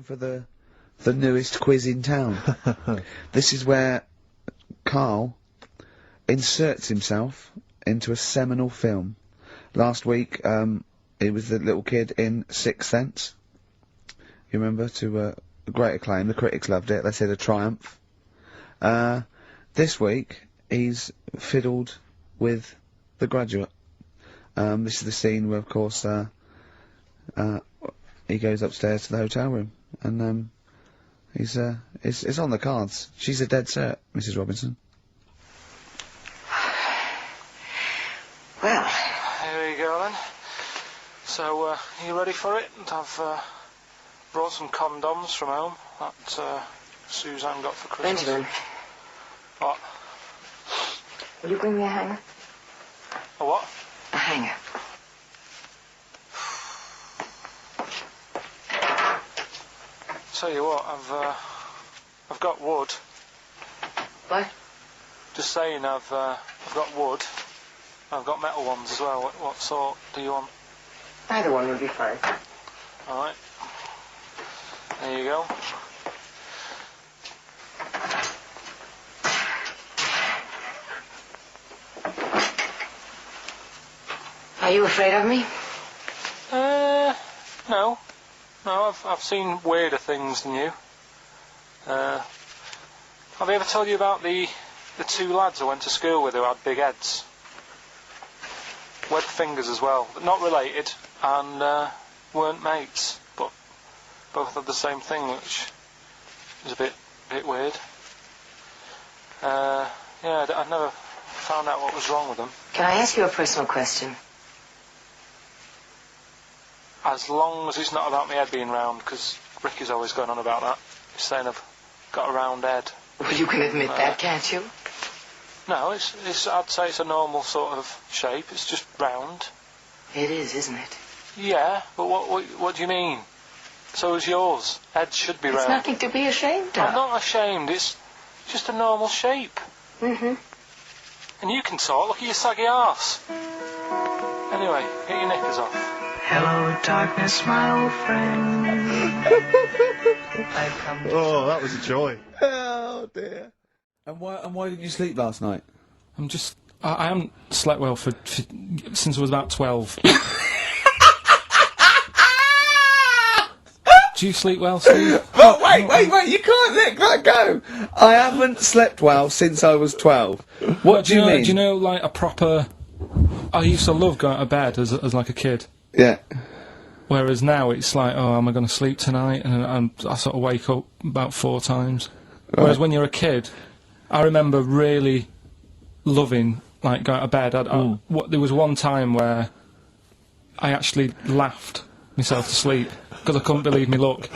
time for the newest quiz in town. This is where Carl inserts himself into a seminal film. Last week, he was the little kid in Sixth Sense. You remember? To great acclaim. The critics loved it. They said a triumph. This week, he's fiddled with The Graduate. This is the scene where, of course, he goes upstairs to the hotel room, and it's on the cards. She's a dead cert, Mrs. Robinson. Well, here you go then. So, are you ready for it? I've brought some condoms from home that Suzanne got for Christmas. Benjamin. What? Will you bring me a hanger? A what? A hanger. Tell you what, I've got wood. What? Just saying, I've got wood. I've got metal ones as well. What sort do you want? Either one would be fine. All right. There you go. Are you afraid of me? No. No, I've seen weirder things than you. Have I ever told you about the two lads I went to school with who had big heads? Webbed fingers as well. But not related, and weren't mates, but both had the same thing, which is a bit weird. Yeah, I'd never found out what was wrong with them. Can I ask you a personal question? As long as it's not about my head being round, because Ricky's always going on about that. He's saying I've got a round head. Well, you can admit that, can't you? No, I'd say it's a normal sort of shape. It's just round. It is, isn't it? Yeah, but what do you mean? So is yours. Head should be round. It's nothing to be ashamed of. I'm not ashamed. It's just a normal shape. Mm-hmm. And you can talk. Look at your saggy arse. Anyway, get your knickers off. Hello, darkness, my old friend. I've come to... Oh, that was a joy. Oh dear. And why didn't you sleep last night? I haven't slept well for since I was about 12. Do you sleep well, Steve? But wait, you can't let that go! I haven't slept well since I was 12. What do you mean? Do you know, like, a proper... I used to love going to bed as like a kid. Yeah. Whereas now it's like, oh, am I going to sleep tonight? And I sort of wake up about 4 times. Right. Whereas when you're a kid, I remember really loving, like, going to bed. There was one time where I actually laughed myself to sleep because I couldn't believe me luck.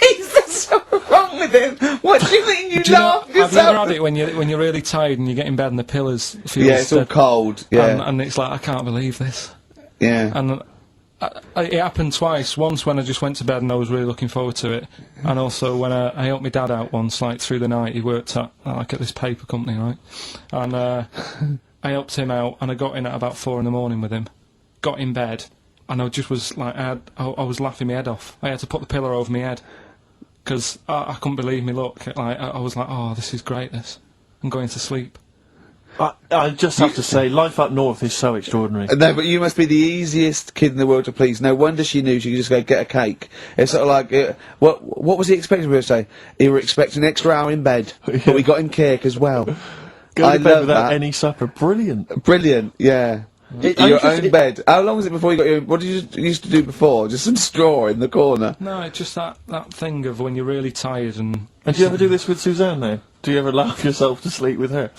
Is something wrong with him? What do you mean you laughed yourself? I've never had it when you're really tired and you get in bed and the pillows feel it's all cold. Yeah. And it's like, I can't believe this. Yeah. And it happened twice. Once when I just went to bed and I was really looking forward to it, and also when I helped my dad out once, like through the night. He worked at this paper company, right? And I helped him out, and I got in at about 4 in the morning with him. Got in bed, and I just was like, I was laughing my head off. I had to put the pillow over my head because I couldn't believe me luck. Like I was like, oh, this is great. This. I'm going to sleep. I just have to say, life up north is so extraordinary. No, but you must be the easiest kid in the world to please. No wonder she knew she could just go get a cake. It's sort of like, what was he expecting me to say? He were expecting an extra hour in bed, but we got him cake as well. Go to bed without any supper. Brilliant. Brilliant, yeah. Your own bed. How long was it before you got your... What did you used to do before? Just some straw in the corner? No, it's just that thing of when you're really tired and... And do you ever do this with Suzanne, though? Do you ever laugh yourself to sleep with her?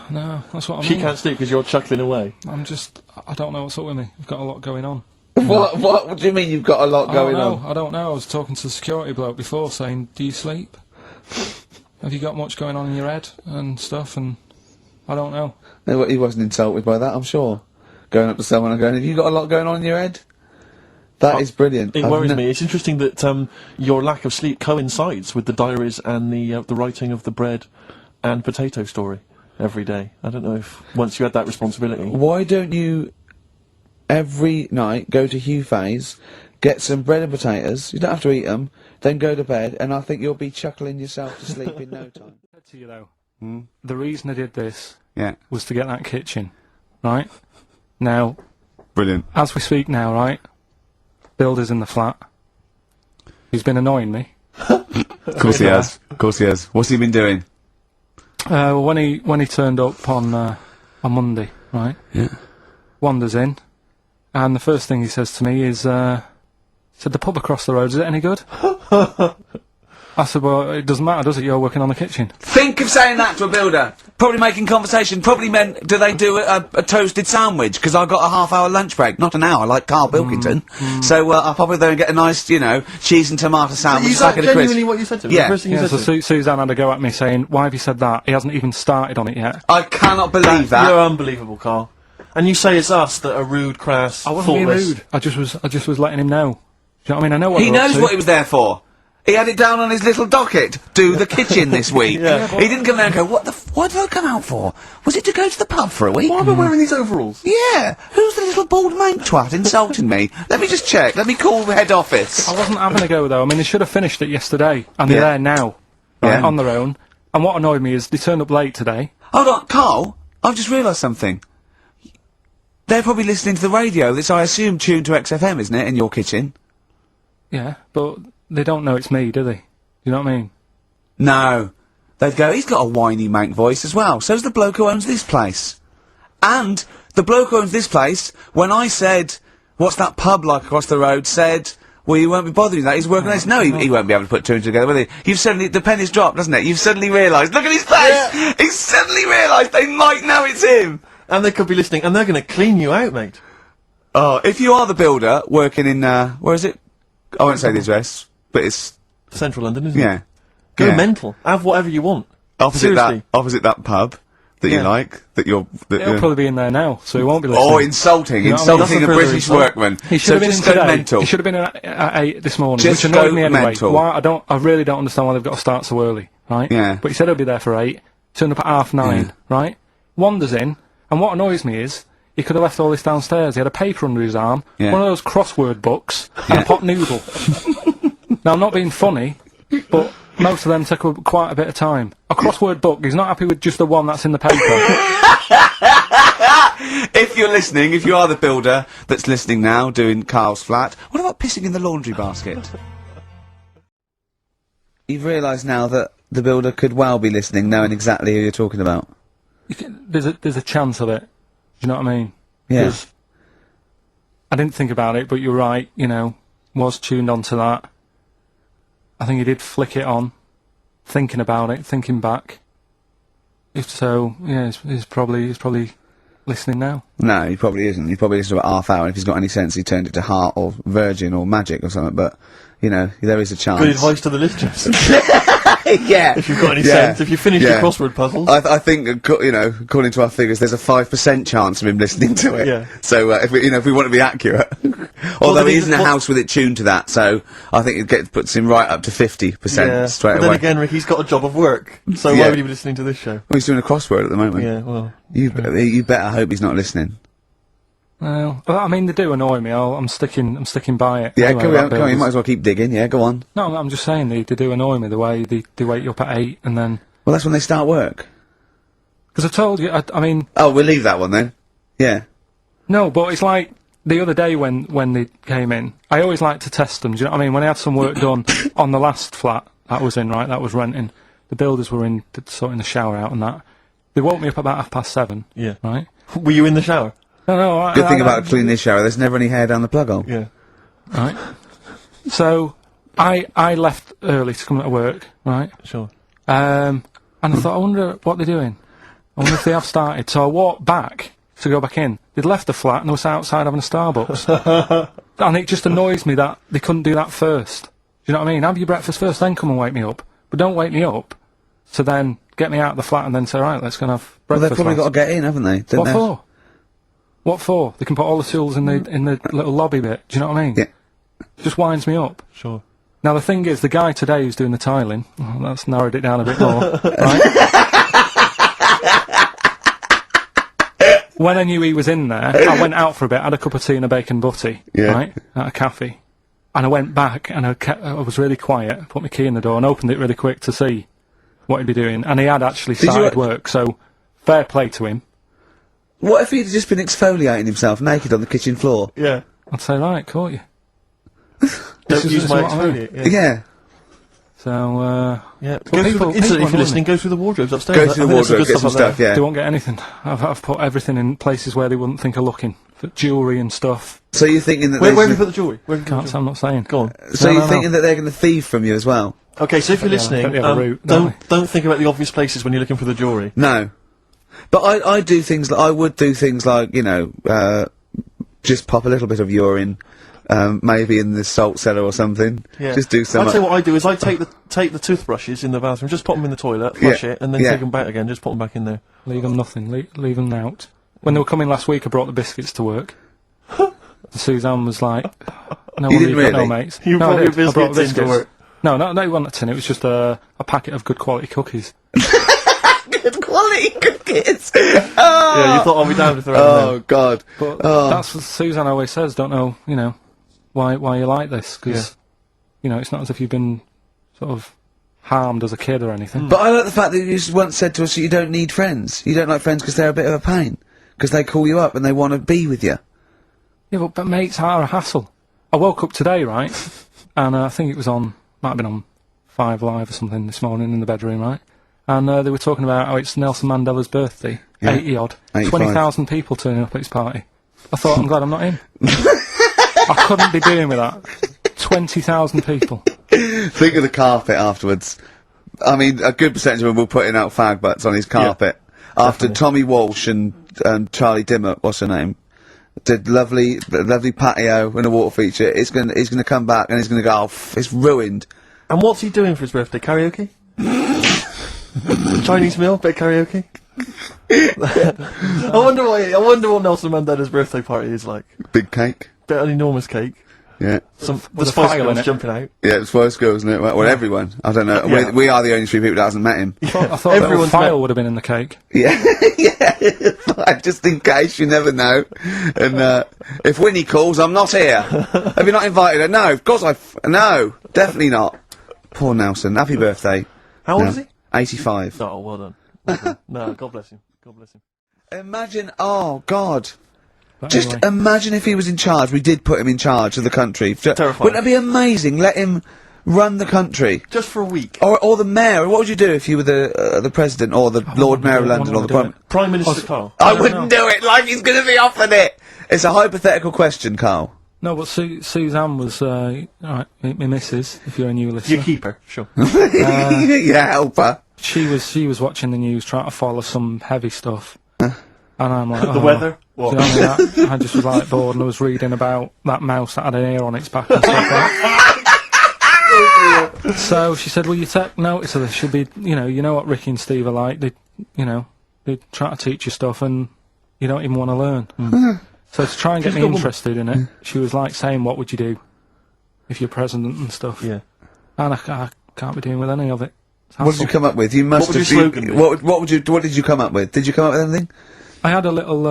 No, that's what I mean. She can't sleep because you're chuckling away. I don't know what's up with me. I've got a lot going on. What do you mean you've got a lot going on? I don't know. I was talking to the security bloke before saying, do you sleep? Have you got much going on in your head and stuff? And I don't know. No, he wasn't insulted by that, I'm sure. Going up to someone and going, have you got a lot going on in your head? That is brilliant. It worries me. It's interesting that your lack of sleep coincides with the diaries and the writing of the bread and potato story every day. I don't know if once you had that responsibility. Why don't you every night go to Hugh Fay's, get some bread and potatoes. You don't have to eat them. Then go to bed, and I think you'll be chuckling yourself to sleep in no time. I said to you though, the reason I did this Yeah. was to get that kitchen, right? Now, Brilliant. as we speak now, right? Builder's in the flat. He's been annoying me. Of course he has. Of course he has. What's he been doing? When he turned up on Monday, right? Yeah. Wanders in, and the first thing he says to me is, said, the pub across the road, is it any good? I said, well, it doesn't matter, does it? You're working on the kitchen. Think of saying that to a builder. Probably making conversation. Probably meant, do they do a toasted sandwich? Because I've got a half-hour lunch break. Not an hour, like Karl Pilkington. So I'll probably there and get a nice, you know, cheese and tomato sandwich. Is that genuinely what you said to him? Yeah. The first thing you Yeah, said so to him? Suzanne had a go at me saying, why have you said that? He hasn't even started on it yet. I cannot believe that. You're unbelievable, Karl. And you say it's us that are rude, crass, I wasn't being thoughtless. rude. I just was letting him know. Do you know what I mean? I know what He they're up knows to. what he was there for. He had it down on his little docket. Do the kitchen this week. Yeah. He didn't come there and go, what did I come out for? Was it to go to the pub for a week? Why am I wearing these overalls? Yeah. Who's the little bald mank twat insulting me? Let me just check. Let me call the head office. I wasn't having a go though. I mean, they should have finished it yesterday, and they're Yeah. there now, right, Yeah. on their own. And what annoyed me is they turned up late today. Hold on, Karl. I've just realised something. They're probably listening to the radio that's, I assume, tuned to XFM, isn't it, in your kitchen? Yeah, but they don't know it's me, do they? You know what I mean? No. They'd go, he's got a whiny mank voice as well. So's the bloke who owns this place. And the bloke who owns this place, when I said, what's that pub like across the road, said, well, you won't be bothering that, he's working on this. No, he won't be able to put two and two together, will he? You've suddenly, the penny's dropped, doesn't it? You've suddenly realised, look at his face! Yeah. He's suddenly realised they might know it's him! And they could be listening, and they're going to clean you out, mate. Oh, if you are the builder working in, where is it? I won't say the address, but it's, Central London, isn't it? yeah. Go Yeah. mental. Have whatever you want. Opposite Seriously. that pub that you Yeah. like, that you're, He'll probably be in there now, so he won't be listening. oh, insulting, You know what I mean? insulting a That's a further British insult. workman. He should So have been in just go today. mental. He should have been at 8 this morning, Just which annoyed go me anyway. mental. Why? I really don't understand why they've got to start so early, right? Yeah. But he said he'll be there for 8. Turned up at 9:30, right? Wanders in, and what annoys me is he could have left all this downstairs. He had a paper under his arm, Yeah. one of those crossword books, and a pot noodle. Now, I'm not being funny, but most of them take quite a bit of time. A crossword book, he's not happy with just the one that's in the paper. If you're listening, if you are the builder that's listening now, doing Karl's flat, what about pissing in the laundry basket? You've realised now that the builder could well be listening, knowing exactly who you're talking about. There's a chance of it. Do you know what I mean? Yeah. 'Cause I didn't think about it, but you're right, you know, was tuned onto that. I think he did flick it on, thinking about it, thinking back. If so, yeah, he's probably listening now. No, he probably isn't. He probably listened to about half hour, and if he's got any sense, he turned it to Heart or Virgin or Magic or something, but, you know, there is a chance. Good advice to the listeners. Yeah. If you've got any Yeah. sense, if you finished Yeah. your crossword puzzles. I think, you know, according to our figures, there's a 5% chance of him listening to it. Yeah. So, if we want to be accurate. Although then he he's- isn't a house with it tuned to that, so I think it puts him right up to 50% straight but away. then again, Rick, he's got a job of work, so Yeah. why would he be listening to this show? Well, he's doing a crossword at the moment. Yeah, well. You better hope he's not listening. Well, I mean, they do annoy me. I'm sticking by it. Yeah, Anyway, come about on, you builders. might as well keep digging. Yeah, go on. No, I'm just saying they do annoy me the way they wake you up at 8 and then. Well, that's when they start work. Because I told you, I mean, Oh, we'll leave that one then. Yeah. no, but it's like the other day when they came in, I always like to test them. Do you know what I mean? When I had some work done on the last flat that was in, right, that was renting, the builders were in sorting the shower out and that. They woke me up about 7:30. Yeah. Right. Were you in the shower? No. Good thing about cleaning this shower, there's never any hair down the plug hole. Yeah. Right. So I left early to come to work. Right. Sure. And I thought, I wonder what they're doing. I wonder if they have started. So I walked back to go back in. They'd left the flat and they were sat outside having a Starbucks. And it just annoys me that they couldn't do that first. Do you know what I mean? Have your breakfast first, then come and wake me up. But don't wake me up to then get me out of the flat and then say, right, let's go and have Well, breakfast. they've probably lads." got to get in, haven't they? Didn't What they? for? What for? They can put all the tools in the little lobby bit. Do you know what I mean? Yeah. Just winds me up. Sure. Now the thing is, the guy today who's doing the tiling, well, that's narrowed it down a bit more, right? When I knew he was in there, I went out for a bit, had a cup of tea and a bacon butty, Yeah. right, at a cafe. And I went back and I was really quiet, put my key in the door and opened it really quick to see what he'd be doing. And he had actually started work, so fair play to him. What if he'd just been exfoliating himself naked on the kitchen floor? Yeah. I'd say, right, caught you. Don't use my what I mean. exfoliate. Yeah. So, Yeah. But Go people- through the, people if you're annoy listening, me. go through the wardrobes upstairs. Go through the I think there's wardrobe, good get some up there. stuff, yeah. they won't get anything. I've put everything in places where they wouldn't think of looking. For jewellery and stuff. So you're thinking that Where there's have you put the jewellery? Where have you put the Can't say, I'm not saying. Go on. so No, you're no, thinking no. that they're going to thieve from you as well? Okay, so if you're listening, they have a route, don't don't think about the obvious places when you're looking for the jewellery. No. But I do things like, I would do things like, you know, just pop a little bit of urine, maybe in the salt cellar or something. Yeah. Just do some. I'd say what I do is I take the toothbrushes in the bathroom, just pop them in the toilet, flush Yeah, it, and then yeah. take them back again, just pop them back in there. Leave them nothing. Leave them out. When they were coming last week, I brought the biscuits to work. Suzanne was like, "No, You one, didn't you've got no really? mates." You no, brought I your did. I brought biscuits into work. No, it wasn't a tin. It was just a packet of good quality cookies. Good quality cookies! Yeah, you thought I'll be down if they're out Oh, God. But Oh. that's what Suzanne always says. Don't know, you know, why you like this? Because Yeah. you know, it's not as if you've been sort of harmed as a kid or anything. But I like the fact that you once said to us that you don't need friends. You don't like friends because they're a bit of a pain. Because they call you up and they want to be with you. Yeah, but mates are a hassle. I woke up today, right, and I think it was might have been on 5 Live or something this morning in the bedroom, right? And they were talking about how it's Nelson Mandela's birthday, Yeah. 80 odd, 85. 20,000 people turning up at his party. I thought, I'm glad I'm not in. I couldn't be doing with that. 20,000 people. Think of the carpet afterwards. I mean, a good percentage of them were putting out fag butts on his carpet. After Tommy Walsh and Charlie Dimmock, what's her name, did lovely patio and a water feature. He's gonna come back and he's gonna go, oh, it's ruined. And what's he doing for his birthday? Karaoke? Chinese meal? Bit of karaoke? I wonder what Nelson Mandela's birthday party is like. Big cake. Bit of an enormous cake. Yeah. Some With the a Spice file in Girls it. jumping out. Yeah, it's Spice Girls, isn't it? Well, everyone. I don't know. Yeah. We are the only 3 people that hasn't met him. I thought Everyone's that file met- would have been in the cake. Yeah, yeah. Just in case, you never know. And if Winnie calls, I'm not here. Have you not invited her? No, of course no, definitely not. Poor Nelson. Happy birthday. How old No, is he? 85. Oh, well done. Well done. No, God bless him. God bless him. Imagine, oh God. But Just anyway. imagine if he was in charge. We did put him in charge of the country. Terrifying. Wouldn't that be amazing? Let him run the country. Just for a week. Or the mayor. What would you do if you were the president or the Lord Mayor of London or the Prime? Prime Minister Carl. I don't wouldn't do it like he's going to be offered it. It's a hypothetical question, Carl. No, but Suzanne was, alright, my missus, if you're a new listener. Your keeper, sure. Yeah, help her. She was watching the news, trying to follow some heavy stuff. And I'm like, The weather? Do What? you know what I mean? I just was like bored and I was reading about that mouse that had an ear on its back and stuff like that. So she said, will you take notice of this? She'll be, you know what Ricky and Steve are like. They try to teach you stuff and you don't even want to learn. So to try and get She's me a good woman. interested in it, she was like saying, what would you do if you're president and stuff? Yeah. And I can't be doing with any of it. It's What did you hassle. come up with? You must What would have. your slogan be? What did you come up with? Did you come up with anything? I had a little,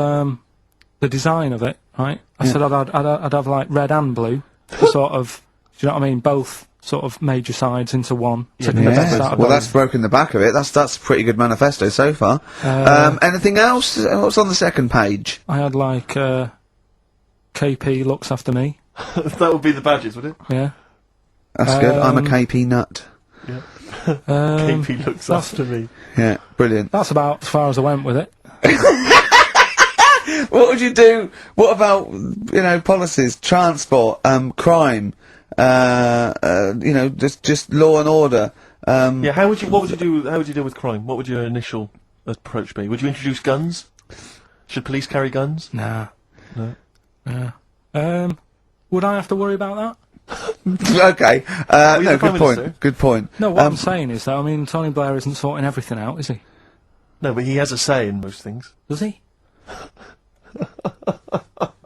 the design of it, right? I said I'd have like red and blue, to sort of, do you know what I mean? Both sort of major sides into one. Taking the best out of Well, both. that's broken the back of it. That's a pretty good manifesto so far. Anything else? What's on the second page? I had like, KP looks after me, That would be the badges, would it? yeah. That's good. I'm a KP nut. KP looks after me. Yeah, brilliant. That's about as far as I went with it. What would you do? What about policies, transport, crime? Just law and order. Yeah, what would you do? How would you deal with crime? What would your initial approach be? Would you introduce guns? Should police carry guns? Nah. No. Yeah. Would I have to worry about that? Okay. you're No, the Prime good point. Minister. Good point. No, what I'm saying is that, I mean, Tony Blair isn't sorting everything out, is he? No, but he has a say in most things. Does he?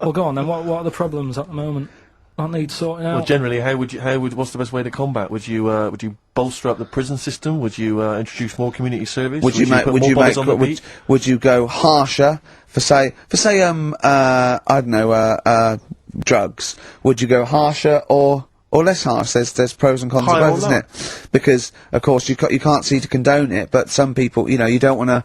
Well, go on then. What are the problems at the moment? That need sorting out. Well, generally, what's the best way to combat? Would you bolster up the prison system? Would you introduce more community service? Would you put more bodies on the beat? would you go harsher for say I don't know drugs? Would you go harsher or or less harsh. There's pros and cons of Higher both, or isn't lower? it? Because of course you can't see to condone it, but some people, you know, you don't want to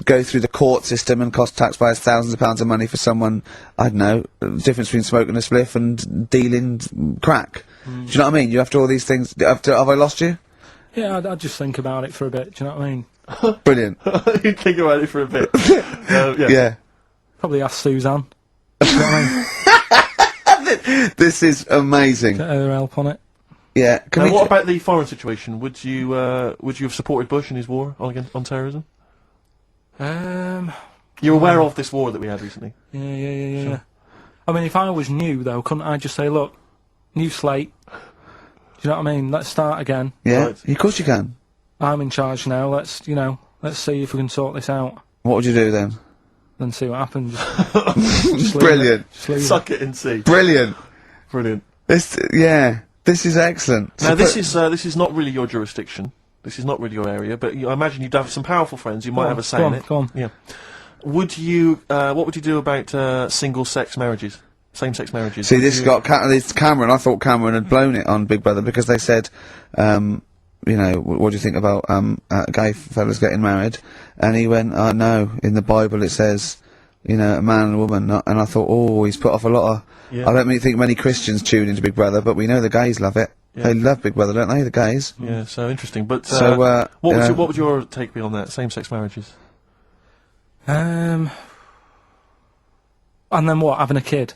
go through the court system and cost taxpayers thousands of pounds of money for someone, I don't know, the difference between smoking a spliff and dealing crack. Do you know what I mean? You have to all these things. Have I lost you? Yeah, I'd just think about it for a bit. Do you know what I mean? Brilliant. You think about it for a bit. Yeah. Yeah. Probably ask Suzanne. Do you know what I mean? This is amazing. Get her help on it. Yeah. Can And we what ju- about the foreign situation? Would you have supported Bush in his war on terrorism? You're aware of this war that we had recently? Yeah. I mean, if I was new, though, couldn't I just say, look, new slate. Do you know what I mean? Let's start again. Yeah. Right. Of course you can. I'm in charge now. Let's see if we can sort this out. What would you do then? Then see what happens. Just leave Brilliant. it. Just leave it. Suck it and see. Brilliant. Brilliant. This is excellent. Now So this is not really your jurisdiction. This is not really your area. But I imagine you'd have some powerful friends. You might have a say in it. Go on. Yeah. Would you? What would you do about single-sex marriages, same-sex marriages? See, Would this you- got this Cameron. I thought Cameron had blown it on Big Brother because they said, you know, what do you think about gay fellas getting married? And he went, oh no, in the Bible it says, you know, a man and a woman. And I thought, oh, he's put off a lot of. Yeah. I don't think many Christians tune into Big Brother, but we know the gays love it. Yeah. They love Big Brother, don't they? The gays. Yeah. So interesting. But So, what would your take be on that? Same-sex marriages. And then what? Having a kid?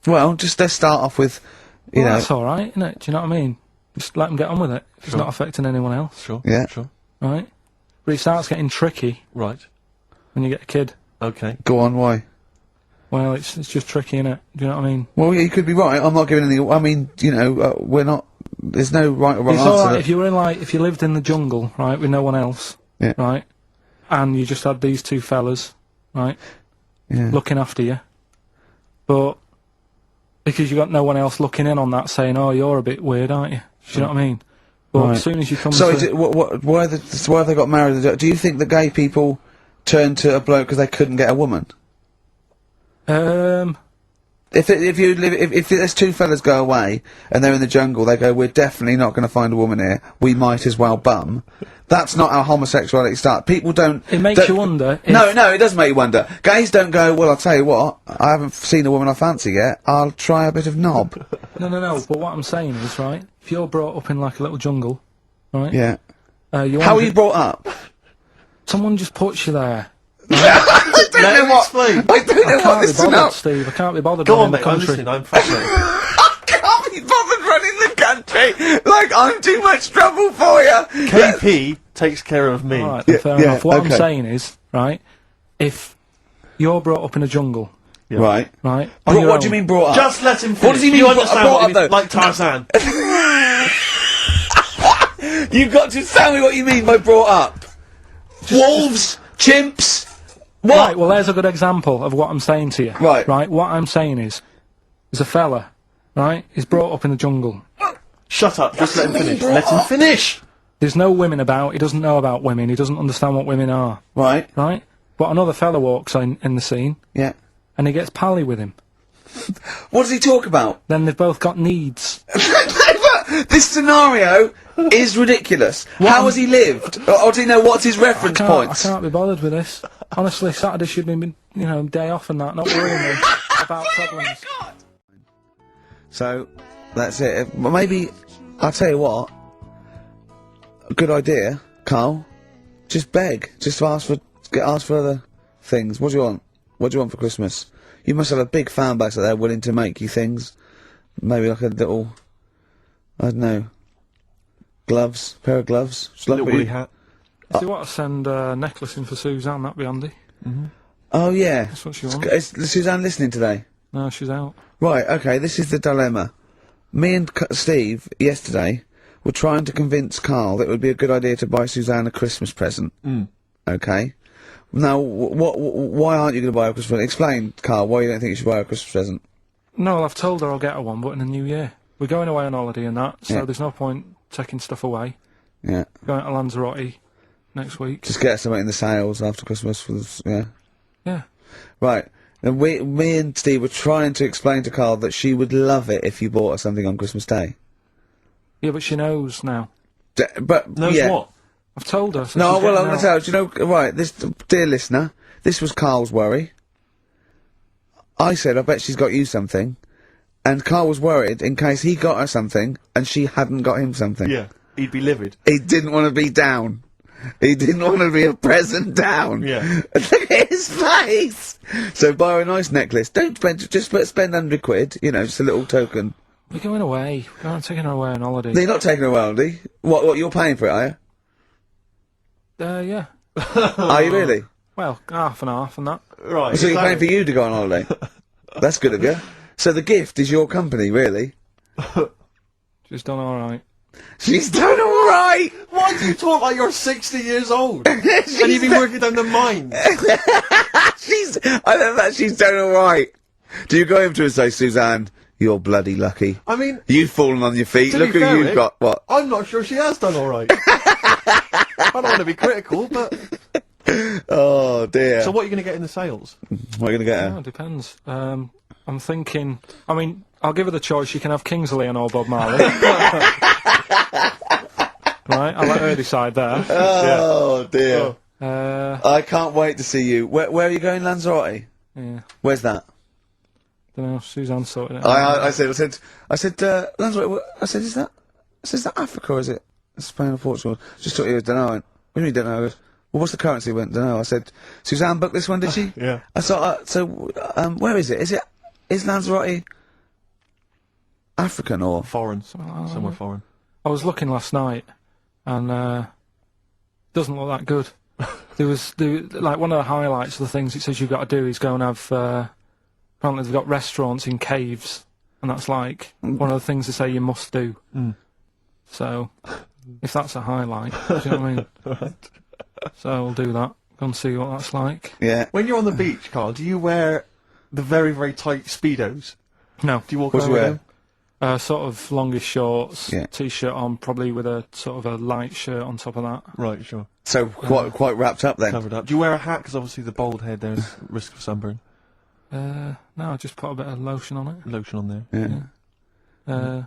Well, just let's start off with, you Well, know, that's all right, isn't it? Do you know what I mean? Just let them get on with it. It's Sure. not affecting anyone else, Sure. Yeah. Sure. right? But it starts getting tricky Right. when you get a kid. Okay. go on, why? Well, it's just tricky, innit? Do you know what I mean? Well, yeah, you could be right. I'm not giving any. I mean, you know, we're not. There's no right or wrong It's answer. all right if you were if you lived in the jungle, right, with no one else, Yeah. right, and you just had these two fellas, right, Yeah. looking after you, but because you got no one else looking in on that, saying, "Oh, you're a bit weird, aren't you?" Do you know what I mean? But Right. as soon as you come So, to, why have they got married? Do you think the gay people turned to a bloke because they couldn't get a woman? If there's two fellas go away and they're in the jungle, they go, we're definitely not going to find a woman here. We might as well bum. That's not how homosexuality starts. People don't. it makes don't- you wonder. If, No, it does make you wonder. Gays don't go, well, I'll tell you what, I haven't seen a woman I fancy yet, I'll try a bit of knob. No. But what I'm saying is, right, if you're brought up in like a little jungle, right, Yeah. you How are wonder- you brought up? someone just puts you there. I don't Let know him what. explain. I don't know I what can't be this bothered, is. Steve. I can't be bothered. Go running on, the mate. I'm country. listening. I'm fascinated. I can't be bothered running the country. Like, I'm too much trouble for you. KP takes care of me. All right, then, Yeah, fair yeah, enough. What okay. I'm saying is, right, if you're brought up in a jungle, Right. right, on your What do you own- mean brought up? Just let him finish. What does he mean You brought- understand brought what up, he means? though? Like Tarzan. You've got to tell me what you mean by brought up. Wolves, chimps. What? Right, well, there's a good example of what I'm saying to you. Right. Right, what I'm saying is, there's a fella, right, he's brought up in the jungle. Shut up. Just let him finish. Let him finish. There's no women about, he doesn't know about women, he doesn't understand what women are, Right. right? But another fella walks in the scene, Yeah. and he gets pally with him. What does he talk about? Then they've both got needs. This scenario is ridiculous. How has he lived? Or do you know what's his reference I points? can't be bothered with this. Honestly, Saturday should have been, day off and that, not worrying me about problems. So, that's it. Well, maybe, I'll tell you what. A good idea, Carl. Just beg. Just ask for other things. What do you want? What do you want for Christmas? You must have a big fan base out there willing to make you things. Maybe like a little, I don't know, gloves, pair of gloves. Just like Little what woolly you- hat. If you want to send a necklace in for Suzanne, that'd be handy. Oh yeah. That's what she wants. Is Suzanne listening today? No, she's out. Right, okay, this is the dilemma. Me and Steve, yesterday, were trying to convince Carl that it would be a good idea to buy Suzanne a Christmas present. Okay? Now, why aren't you going to buy her a Christmas present? Explain, Carl, why you don't think you should buy her a Christmas present. No, well, I've told her I'll get her one, but in the new year. We're going away on holiday and that, so Yeah. there's no point taking stuff away. Yeah. Going to Lanzarote next week. Just get something in the sales after Christmas, for the, yeah. Yeah. Right. And me and Steve were trying to explain to Carl that she would love it if you bought her something on Christmas Day. Yeah, but she knows now. But Knows yeah. what? I've told her. So No, she's well, getting I'm going out. to tell you, do you know, right, this, dear listener, this was Carl's worry. I said, I bet she's got you something. And Carl was worried in case he got her something and she hadn't got him something. Yeah. He'd be livid. He didn't want to be down. He didn't want to be a present down. Yeah. Look at his face! So buy her a nice necklace. Don't spend, just spend £100, you know, just a little token. We're going away. I'm taking her away on holiday. You're not taking her away, are you? What, you're paying for it, are you? Yeah. Are you really? Well, half and half and that. Right. So you're paying for you to go on holiday? That's good of you. So the gift is your company, really? She's done alright. She's done alright! Why do you talk like you're 60 years old? And you've been working down the mines? I love that she's done alright. Do you go home to her and say, Suzanne, you're bloody lucky. I mean, You've fallen on your feet. to Look be who fair, you've Rick, got. What? I'm not sure she has done alright. I don't want to be critical, but... Oh, dear. So what are you going to get in the sales? What are you going to get Oh, her? it depends. I'm thinking... I mean, I'll give her the choice. She can have Kingsley and or Bob Marley. Right, I'll let her decide there. Oh, dear. I can't wait to see you. Where are you going, Lanzarote? Yeah. Where's that? Don't know, Suzanne sorted it out. I said, Lanzarote, I said, is that Africa or is it Spain or Portugal? Just thought you was, don't know. What do you mean, don't know? I goes, well, what's the currency? I went, don't know. I said, Suzanne booked this one, did she? Yeah. I thought, where is it? Is Lanzarote African or? Foreign. Somewhere foreign. I was looking last night, and doesn't look that good. Like one of the highlights of the things it says you've got to do is go and have. Apparently they've got restaurants in caves, and that's like one of the things they say you must do. Mm. So, if that's a highlight, do you know what I mean? Right. So we'll do that. Go and see what that's like. Yeah. When you're on the beach, Carl, do you wear the very, very tight Speedos? No. Do you walk What do around you with wear? them? Sort of longish shorts, Yeah. t-shirt on, probably with a sort of a light shirt on top of that. Right, sure. So quite wrapped up then. Covered up. Do you wear a hat? Because obviously the bald head, there's risk of sunburn. No, I just put a bit of lotion on it. Lotion on there. Yeah.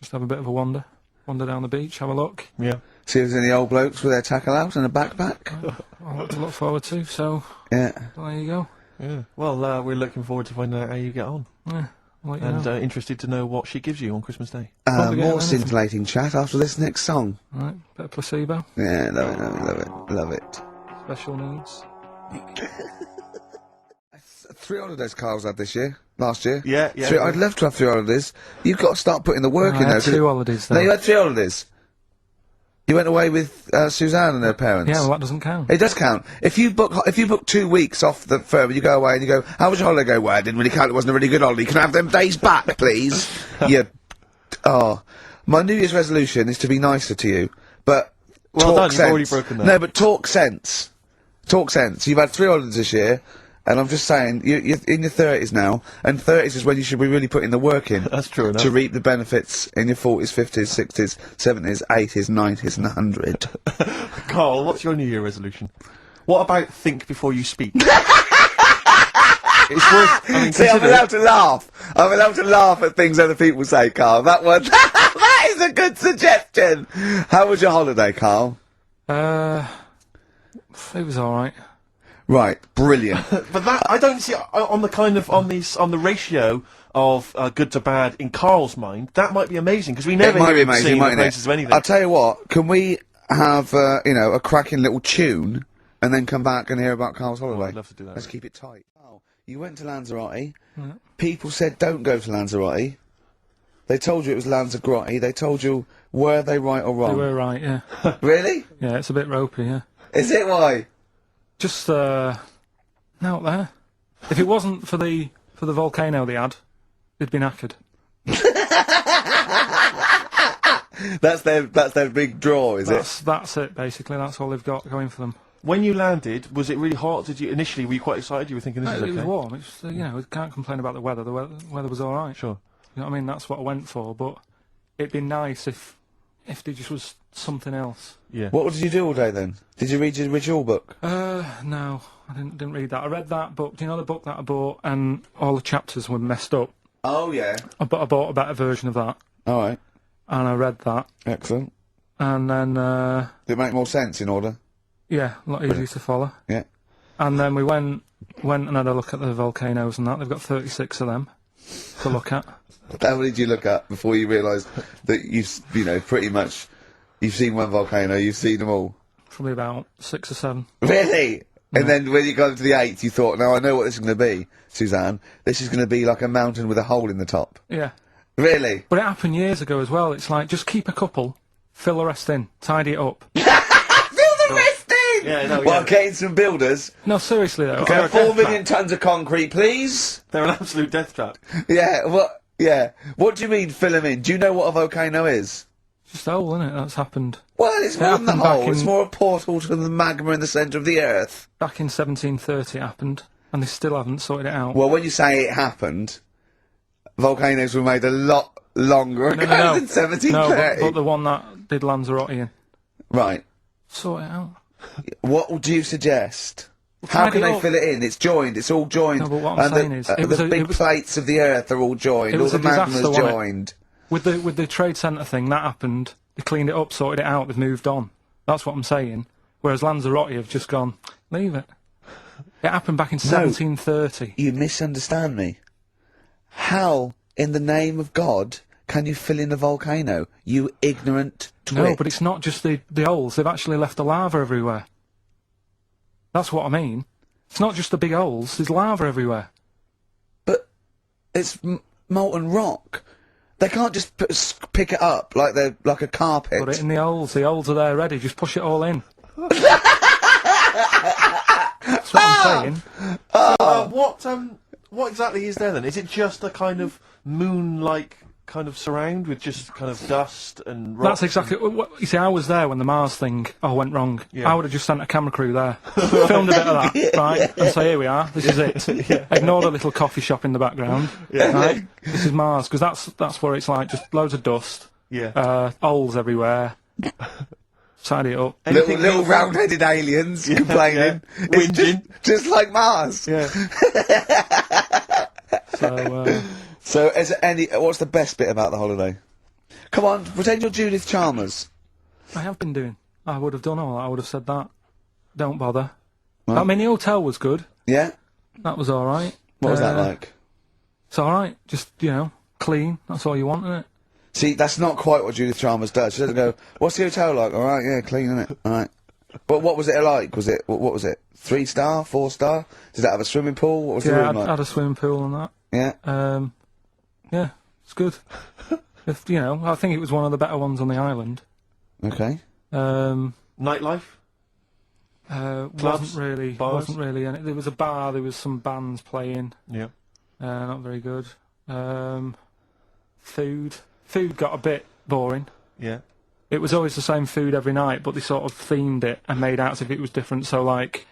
Just have a bit of a wander down the beach, have a look. Yeah. See if there's any old blokes with their tackle out and a backpack. A lot to look forward to. So Yeah. there you go. Yeah. Well, we're looking forward to finding out how you get on. Yeah, I'll let you And know. Interested to know what she gives you on Christmas Day. Probably get More anything. scintillating chat after this next song. Right, bit of placebo, Yeah, love it. special needs. 3 holidays Carl's had this year. Last year. Yeah. I'd love to have 3 holidays. You've got to start putting the work I in had there. 2 holidays No, though. you had 3 holidays. You went away with Suzanne and her parents. Yeah, well that doesn't count. It does count. If you book 2 weeks off the firm, you go away and you go, how was your holiday? Go, well, I didn't really count. It wasn't a really good holiday. Can I have them days back, please? My New Year's resolution is to be nicer to you, but Well talk done, sense. you've already broken that. No, but talk sense. Talk sense. You've had 3 holidays this year, and I'm just saying, you're in your 30s now, and 30s is when you should be really putting the work in. That's true enough. To reap the benefits in your 40s, 50s, 60s, 70s, 80s, 90s, and 100. Carl, what's your New Year resolution? What about think before you speak? It's worth. I mean, See, I'm consider- allowed to laugh. I'm allowed to laugh at things other people say, Carl. That one, that is a good suggestion. How was your holiday, Carl? It was alright. Right, brilliant. But that I don't see on the kind of on the ratio of good to bad in Carl's mind. That might be amazing because we never It might be hear him amazing, singing the mightn't praises it? of anything. I'll tell you what. Can we have a cracking little tune, and then come back and hear about Carl's holiday? I'd love to do that, Let's Rick. keep it tight. Oh, you went to Lanzarote. People said don't go to Lanzarote. They told you it was Lanzarote. They told you were they right or They wrong? were right, yeah. Really? Yeah, it's a bit ropey, yeah. Is it why? Just out there. If it wasn't for the volcano they had, they'd been knackered. That's their big draw, is it? That's it basically. That's all they've got going for them. When you landed, was it really hot? Did you initially were you quite excited? You were thinking this is It okay. was warm. It's we can't complain about the weather. The weather was all right. Sure. You know what I mean? That's what I went for. But it'd be nice if there just was something else. Yeah. What did you do all day then? Did you read your ritual book? No, I didn't read that. I read that book. Do you know the book that I bought? And all the chapters were messed up. Oh yeah. But I bought a better version of that. All right. and I read that, Excellent. and then, Did it make more sense in order? yeah, a lot easier to follow. Yeah. And then we went and had a look at the volcanoes and that. They've got 36 of them to look at. How many did you look at before you realised that you know, pretty much, you've seen one volcano, you've seen them all? Probably about 6 or 7. Really? And then when you got to the 8th, you thought, now I know what this is going to be, Suzanne. This is going to be like a mountain with a hole in the top. Yeah. Really? But it happened years ago as well. It's like, just keep a couple, fill the rest in, tidy it up. Fill the rest in! Yeah, no, Well, yeah. getting some builders. No, seriously though. Okay, 4 million tons of concrete, please. They're an absolute death trap. Yeah, what? Yeah. What do you mean fill them in? Do you know what a volcano is? Just a hole, isn't it? That's happened. Well, it's more than the happened back hole. It's in- more a portal to the magma in the centre of the earth. Back in 1730 it happened, and they still haven't sorted it out. Well, when you say it happened, volcanoes were made a lot longer ago no. than 1730. No, but the one that did Lanzarote in. Right. Sort it out. What do you suggest? How tidy can they up. fill it in? It's joined. It's all joined. No, but what I'm and saying the, is, it was the a- big it was- plates of the earth are all joined. It was all the a disaster, magma's wasn't it? joined. With the trade centre thing, that happened. They cleaned it up, sorted it out, they've moved on. That's what I'm saying. Whereas Lanzarote have just gone, leave it. It happened back in 1730. You misunderstand me. How, in the name of God, can you fill in a volcano? You ignorant twit. No, but it's not just the holes. They've actually left the lava everywhere. That's what I mean. It's not just the big holes. There's lava everywhere. But it's molten rock. They can't just pick it up like they're like a carpet. Put it in the holes. The holes are there ready. Just push it all in. That's what I'm saying. What exactly is there then? Is it just a kind of moon-like kind of surround with just kind of dust and rocks? That's exactly what you see. I was there when the Mars thing went wrong. Yeah. I would have just sent a camera crew there, filmed a bit of that, right, and say, here we are. This is it. Ignore the little coffee shop in the background. Right, this is Mars because that's where it's like just loads of dust, Yeah. holes everywhere. Tidy it up. Little round-headed aliens complaining. It's Whinging. just like Mars. Yeah. So So, is there any? What's the best bit about the holiday? Come on, pretend you're Judith Chalmers. I have been doing. I would have done all that. I would have said that. Don't bother. Well- I mean, the hotel was good. Yeah. That was all right. What was that like? It's all right. Just clean. That's all you want, isn't it? See, that's not quite what Judith Chalmers does. She doesn't go, "What's the hotel like?" All right, yeah, clean, innit? All right. But what was it like? Was it what was it? 3-star, 4-star? Did it have a swimming pool? What was the Yeah, room I like? had a swimming pool and that. Yeah. Yeah, it's good. If, I think it was one of the better ones on the island. Okay. Nightlife? Clubs, bars? Wasn't really. There was a bar. There was some bands playing. Yeah. Not very good. Food got a bit boring. Yeah. It was always the same food every night, but they sort of themed it and made out as if it was different. So, like,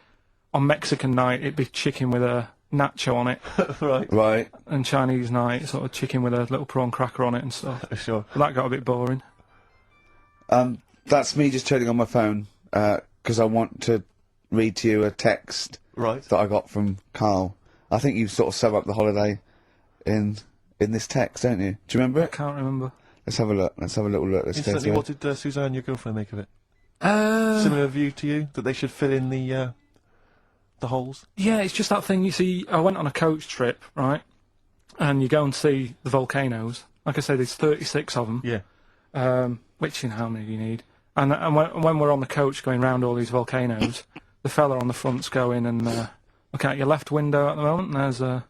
on Mexican night, it'd be chicken with a nacho on it, Right. Right. and Chinese night, sort of chicken with a little prawn cracker on it and stuff. Sure. But that got a bit boring. That's me just turning on my phone, 'cause I want to read to you a text Right. that I got from Carl. I think you sort of sum up the holiday in this text, don't you? Do you remember it? Can't remember. Let's have a look. Let's have a little look. Let's go Instantly, through what it. did Suzanne, your girlfriend, make of it? Similar view to you? That they should fill in the holes? Yeah, it's just that thing. You see, I went on a coach trip, right? And you go and see the volcanoes. Like I said, there's 36 of them. Yeah. Which, how many do you need? And when we're on the coach going round all these volcanoes, the fella on the front's going and look out your left window at the moment, and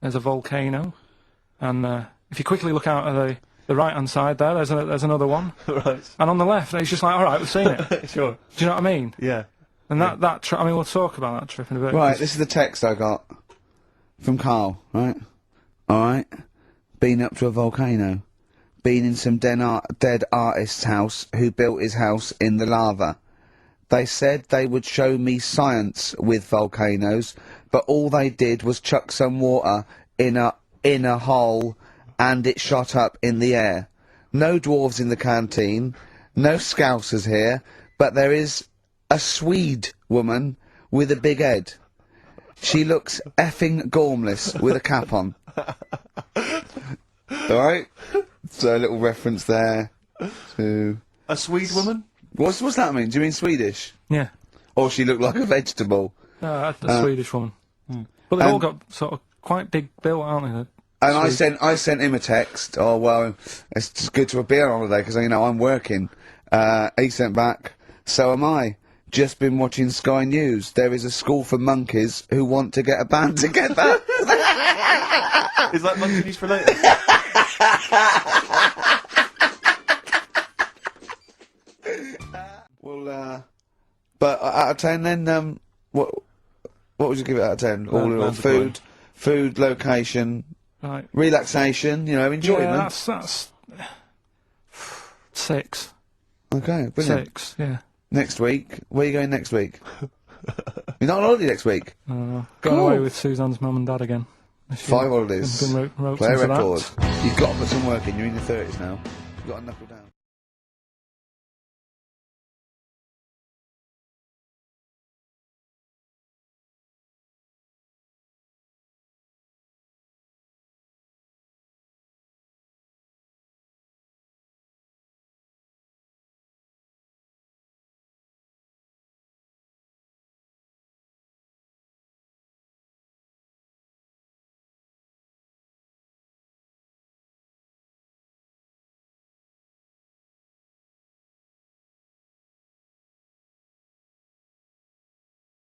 there's a volcano. And if you quickly look out at the right-hand side there, there's another one. Right. And on the left, it's just like, all right, we've seen it. Sure. Do you know what I mean? Yeah. And that trip, I mean, we'll talk about that trip in a bit. Right, this is the text I got from Carl, right? Alright. Been up to a volcano. Been in some dead artist's house who built his house in the lava. They said they would show me science with volcanoes, but all they did was chuck some water in a hole and it shot up in the air. No dwarves in the canteen, no scousers here, but there is a Swede woman with a big head. She looks effing gormless with a cap on. Alright? So a little reference there. 2. A Swede woman? What's that mean? Do you mean Swedish? Yeah. Or she looked like a vegetable? A Swedish woman. But they've all got sort of quite big bill, aren't they? And I sent him a text. Oh well, it's just good to be on holiday because you know I'm working. He sent back. So am I. Just been watching Sky News. There is a school for monkeys who want to get a band together. Is that monkey news related? Well, but out of 10, then what would you give it out of 10? All in all, food, location, Right. relaxation, you know, enjoyment. Yeah, that's 6. Okay, brilliant. 6. Yeah. Next week, where are you going next week? You're not on holiday next week. Going Cool. away with Suzanne's mum and dad again. 5 holidays. Been roped Play a into that. record. You've got to put some work in. You're in your 30s now. You've got to knuckle down.